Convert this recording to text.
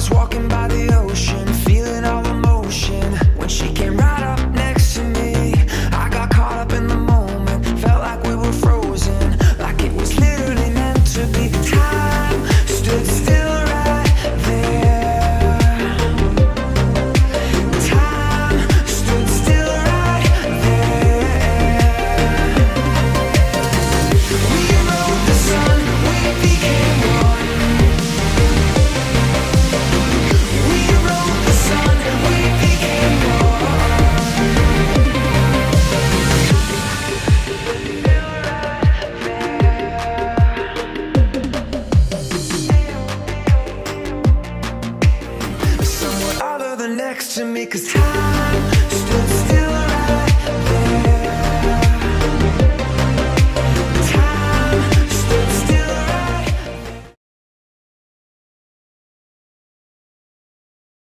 was walking by the ocean, feeling all the motion. When she came right up next to me, I got caught up in the moment. Felt like we were frozen, like it was literally meant to be. Time stood still right there. Time stood still right there. We rode the sun, we became one. We rode the sun, we became one. Someone other than next to me, 'cause time